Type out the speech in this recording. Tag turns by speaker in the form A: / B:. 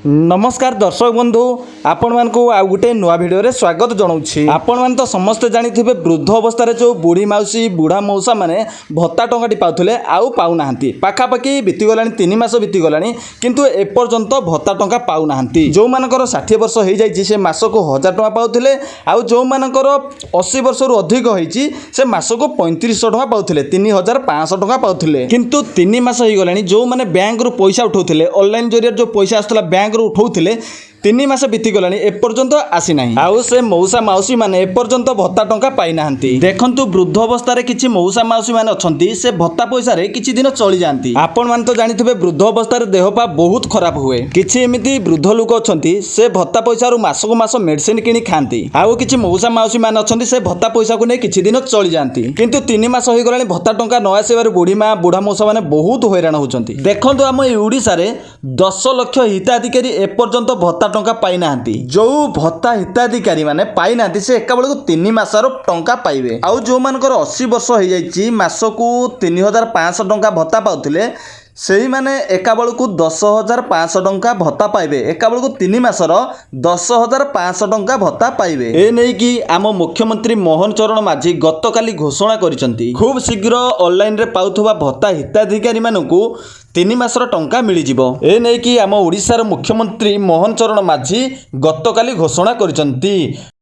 A: नमस्कार दर्शक बंधु आपण मानकु आ गुटे नुआ भिडियो रे स्वागत जनाऊँगी। आपण मान तो समस्ते जानिथिबे वृद्ध अवस्था जो बुढ़ी माउसी बुढ़ा मौसा माने भत्ता टंकाटी पाउथिले आउ पाउनाहांती पाखापाखि बीतीगलानी 3 मास बीतीगलानी किंतु एपर्यंत भत्ता टंका पाउनाहांती। जो मानकर 60 वर्ष हो जाइए से मासको 1000 टंका पाउथिले आउ जो मानकर 80 वर्ष रु अधिक होइछि से मासको 3500 टंका पाउथिले 3500 टंका पाउथिले किंतु 3 मास हो गलानी जो माने बैंक रु पैसा उठाउथिले ऑनलाइन जरिया जो पैसा आस्तला बैंक उठाउथिले 3 मास बीतीगलानी एपर्यंत आसी नाही आउ से मौसा माउसी माने एपर्यंत भत्ता टंका पाई नाहंती। देखंतु वृद्ध अवस्था रे किछि मौसा माउसी माने अछंती से भत्ता पैसा रे किछि दिन चली जांती। आपण मान तो जानिथिबे वृद्ध अवस्था रे देहपा बहुत खराब हुए। किछि एमिति वृद्ध लोक अछंती से भत्ता पैसा रु मासको मास मेडिसिन किनी खांती आउ किछि मौसा माउसी माने अछंती से भत्ता पैसा को नै किछि दिन चली जांती किंतु 3 मास होई गलानी भत्ता टंका न आसीबार बुढ़ी मां बुढ़ा मौसा माने बहुत हैरान होचंती। देखंतु हम ओडिसा रे 10 लाख हिताधिकारी एपर्यंत भत्ता टंका पाई नाहंती। जो भत्ता हिताधिकारी माने पाई नाहंती से एका बेलको 3 मासर टंका पाइबे आउ जो मानकर 80 वर्ष हो जाइछि मासको 3500 टंका भत्ता पाउथिले सही माने एका बेलको 10500 टंका भत्ता पाइबे एका बेलको 3 मासर 10500 टंका भत्ता पाइबे। ए नै कि आम मुख्यमंत्री मोहन चरण माझी गतकाली घोषणा करिसंती खूब शीघ्र ऑनलाइन रे पाउथबा भत्ता हिताधिकारी मानकू 3 मासर टंका मिली जिवो। ए नै कि आम ओडिसार मुख्यमंत्री मोहन चरण माझी गतकाली घोषणा करिसंती।